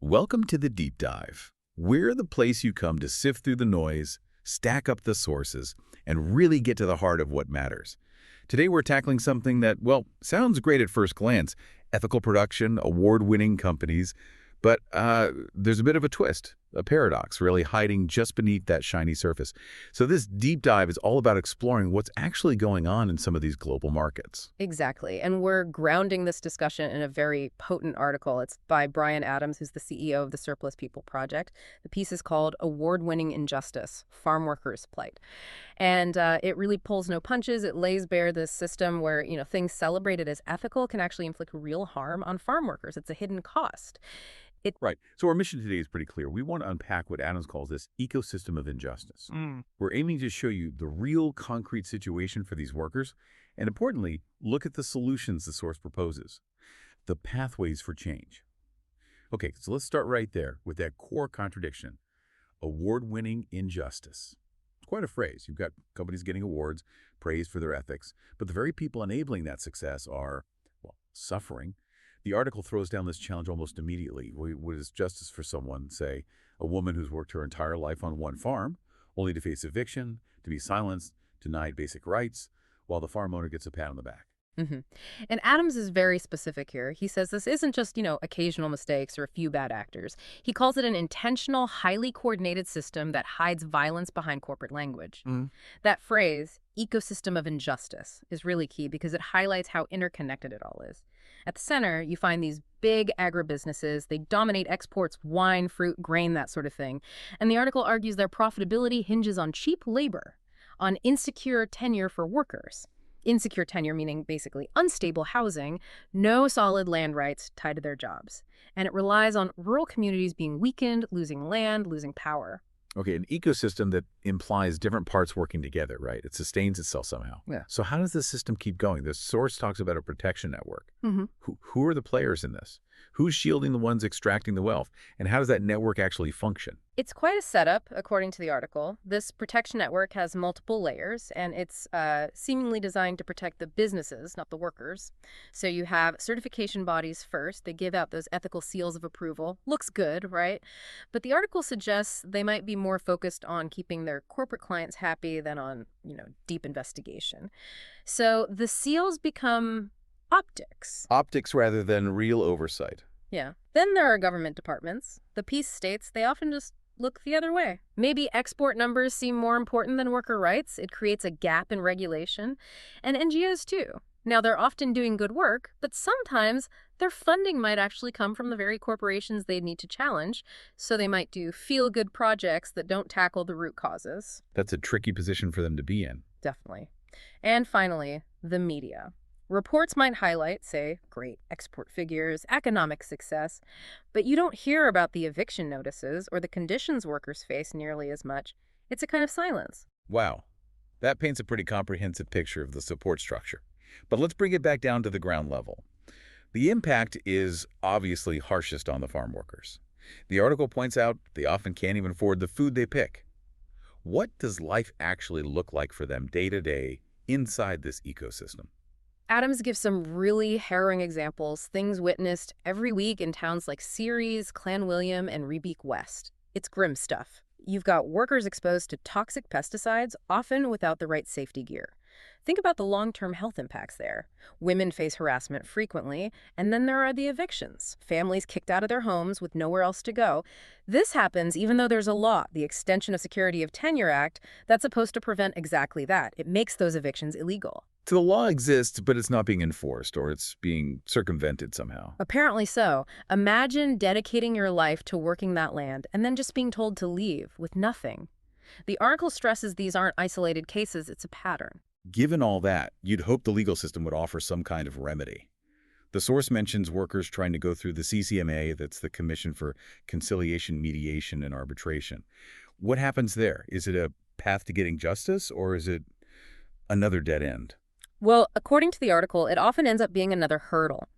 Welcome to the Deep Dive. We're the place you come to sift through the noise, stack up the sources, and really get to the heart of what matters. Today we're tackling something that, well, sounds great at first glance. Ethical production, award-winning companies. But there's a bit of a twist, a paradox, really hiding just beneath that shiny surface. So this deep dive is all about exploring what's actually going on in some of these global markets. Exactly. And we're grounding this discussion in a very potent article. It's by Brian Adams, who's the CEO of the Surplus People Project. The piece is called Award-Winning Injustice, Farm Workers' Plight. And it really pulls no punches. It lays bare this system where, things celebrated as ethical can actually inflict real harm on farm workers. It's a hidden cost. Right. So our mission today is pretty clear. We want to unpack what Adams calls this ecosystem of injustice. We're aiming to show you the real concrete situation for these workers, and importantly, look at the solutions the source proposes, the pathways for change. Okay, so let's start right there with that core contradiction, award-winning injustice. It's quite a phrase. You've got companies getting awards, praise for their ethics, but the very people enabling that success are, well, suffering. The article throws down this challenge almost immediately. What is justice for someone, say, a woman who's worked her entire life on one farm, only to face eviction, to be silenced, denied basic rights, while the farm owner gets a pat on the back? And Adams is very specific here. He says this isn't just, occasional mistakes or a few bad actors. He calls it an intentional, highly coordinated system that hides violence behind corporate language. That phrase, ecosystem of injustice, is really key because it highlights how interconnected it all is. At the center, you find these big agribusinesses. They dominate exports, wine, fruit, grain, that sort of thing. And the article argues their profitability hinges on cheap labor, on insecure tenure for workers. Insecure tenure meaning basically unstable housing, no solid land rights tied to their jobs. And it relies on rural communities being weakened, losing land, losing power. Okay, an ecosystem that implies different parts working together, right? It sustains itself somehow. Yeah. So how does this system keep going? The source talks about a protection network. Who are the players in this? Who's shielding the ones extracting the wealth? And how does that network actually function? It's quite a setup, according to the article. This protection network has multiple layers, and it's seemingly designed to protect the businesses, not the workers. So you have certification bodies first. They give out those ethical seals of approval. Looks good, right? But the article suggests they might be more focused on keeping their corporate clients happy than on, deep investigation. So the seals become optics. Optics rather than real oversight. Yeah. Then there are government departments. The piece states they often just look the other way. Maybe export numbers seem more important than worker rights. It creates a gap in regulation. And NGOs too. Now, they're often doing good work, but sometimes their funding might actually come from the very corporations they need to challenge, so they might do feel-good projects that don't tackle the root causes. That's a tricky position for them to be in. Definitely. And finally, the media. Reports might highlight, say, great export figures, economic success, but you don't hear about the eviction notices or the conditions workers face nearly as much. It's a kind of silence. Wow. That paints a pretty comprehensive picture of the support structure. But let's bring it back down to the ground level. The impact is obviously harshest on the farm workers. The article points out they often can't even afford the food they pick. What does life actually look like for them day to day inside this ecosystem? Adams gives some really harrowing examples, things witnessed every week in towns like Ceres, Clanwilliam, and Rebeek West. It's grim stuff. You've got workers exposed to toxic pesticides, often without the right safety gear. Think about the long-term health impacts there. Women face harassment frequently, and then there are the evictions. Families kicked out of their homes with nowhere else to go. This happens even though there's a law, the Extension of Security of Tenure Act, that's supposed to prevent exactly that. It makes those evictions illegal. So the law exists, but it's not being enforced, or it's being circumvented somehow. Apparently so. Imagine dedicating your life to working that land and then just being told to leave with nothing. The article stresses these aren't isolated cases, it's a pattern. Given all that, you'd hope the legal system would offer some kind of remedy. The source mentions workers trying to go through the CCMA, that's the Commission for Conciliation, Mediation, and Arbitration. What happens there? Is it a path to getting justice, or is it another dead end? Well, according to the article, it often ends up being another hurdle.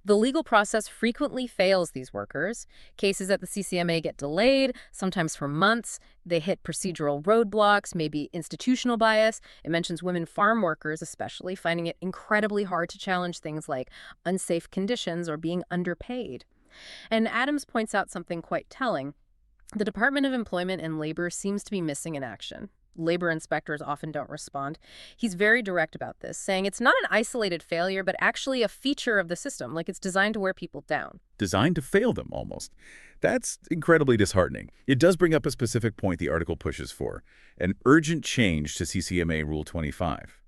The legal process frequently fails these workers. Cases at the CCMA get delayed, sometimes for months. They hit procedural roadblocks, maybe institutional bias. It mentions women farm workers especially, finding it incredibly hard to challenge things like unsafe conditions or being underpaid. And Adams points out something quite telling. The Department of Employment and Labor seems to be missing in action. Labor inspectors often don't respond. He's very direct about this, saying it's not an isolated failure, but actually a feature of the system, like it's designed to wear people down. Designed to fail them, almost. That's incredibly disheartening. It does bring up a specific point the article pushes for, an urgent change to CCMA Rule 25.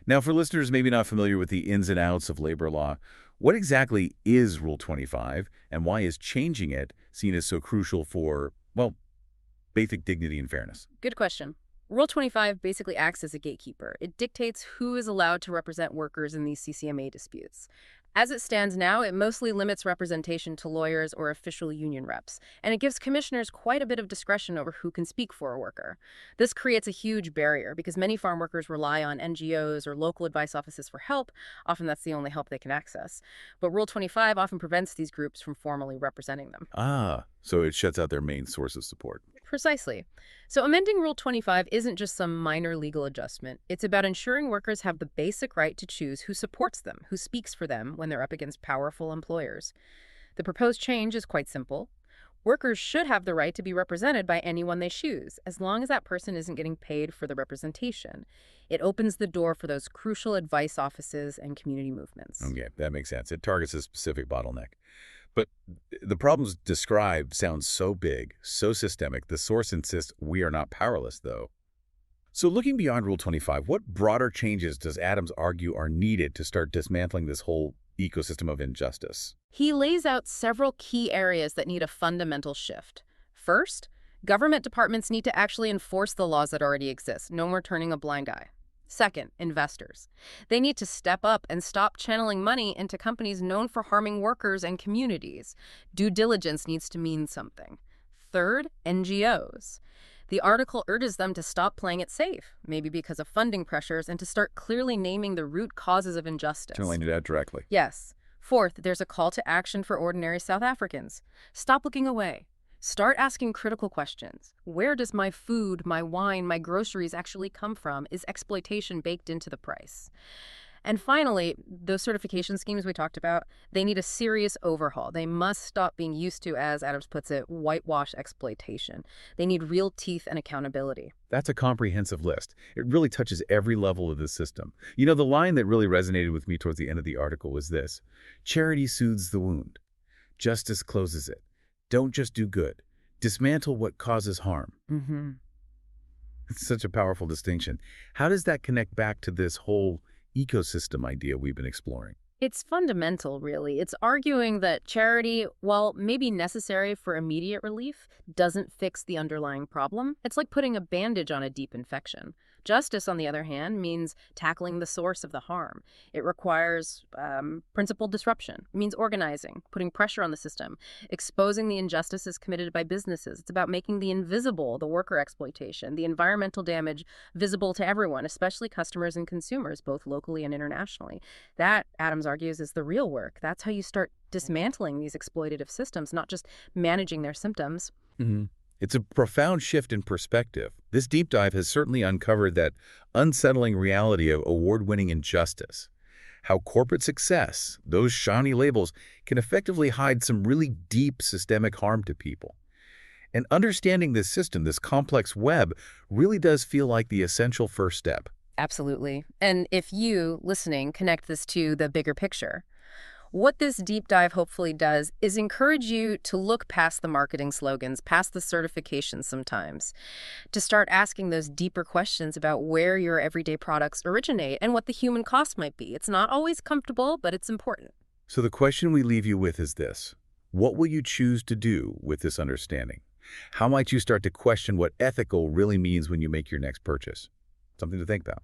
Now, for listeners maybe not familiar with the ins and outs of labor law, what exactly is Rule 25, and why is changing it seen as so crucial for, well, basic dignity and fairness? Good question. Rule 25 basically acts as a gatekeeper. It dictates who is allowed to represent workers in these CCMA disputes. As it stands now, it mostly limits representation to lawyers or official union reps, and it gives commissioners quite a bit of discretion over who can speak for a worker. This creates a huge barrier because many farm workers rely on NGOs or local advice offices for help. Often that's the only help they can access. But Rule 25 often prevents these groups from formally representing them. So it shuts out their main source of support. Precisely. So amending Rule 25 isn't just some minor legal adjustment. It's about ensuring workers have the basic right to choose who supports them, who speaks for them when they're up against powerful employers. The proposed change is quite simple. Workers should have the right to be represented by anyone they choose, as long as that person isn't getting paid for the representation. It opens the door for those crucial advice offices and community movements. Okay, that makes sense. It targets a specific bottleneck. But the problems described sound so big, so systemic, the source insists we are not powerless, though. So looking beyond Rule 25, what broader changes does Adams argue are needed to start dismantling this whole ecosystem of injustice? He lays out several key areas that need a fundamental shift. First, government departments need to actually enforce the laws that already exist. No more turning a blind eye. Second, investors. They need to step up and stop channeling money into companies known for harming workers and communities. Due diligence needs to mean something. Third, NGOs. The article urges them to stop playing it safe, maybe because of funding pressures, and to start clearly naming the root causes of injustice. Telling you that directly. Yes. Fourth, there's a call to action for ordinary South Africans. Stop looking away. Start asking critical questions. Where does my food, my wine, my groceries actually come from? Is exploitation baked into the price? And finally, those certification schemes we talked about, they need a serious overhaul. They must stop being used to, as Adams puts it, whitewash exploitation. They need real teeth and accountability. That's a comprehensive list. It really touches every level of the system. You know, the line that really resonated with me towards the end of the article was this: charity soothes the wound. Justice closes it. Don't just do good. Dismantle what causes harm. It's such a powerful distinction. How does that connect back to this whole ecosystem idea we've been exploring? It's fundamental, really. It's arguing that charity, while maybe necessary for immediate relief, doesn't fix the underlying problem. It's like putting a bandage on a deep infection. Justice, on the other hand, means tackling the source of the harm. It requires principled disruption. It means organizing, putting pressure on the system, exposing the injustices committed by businesses. It's about making the invisible, the worker exploitation, the environmental damage visible to everyone, especially customers and consumers, both locally and internationally. That, Adams argues, is the real work. That's how you start dismantling these exploitative systems, not just managing their symptoms. It's a profound shift in perspective. This deep dive has certainly uncovered that unsettling reality of award-winning injustice. How corporate success, those shiny labels, can effectively hide some really deep systemic harm to people. And understanding this system, this complex web, really does feel like the essential first step. Absolutely. And if you, listening, connect this to the bigger picture, what this deep dive hopefully does is encourage you to look past the marketing slogans, past the certifications sometimes, to start asking those deeper questions about where your everyday products originate and what the human cost might be. It's not always comfortable, but it's important. So the question we leave you with is this: what will you choose to do with this understanding? How might you start to question what ethical really means when you make your next purchase? Something to think about.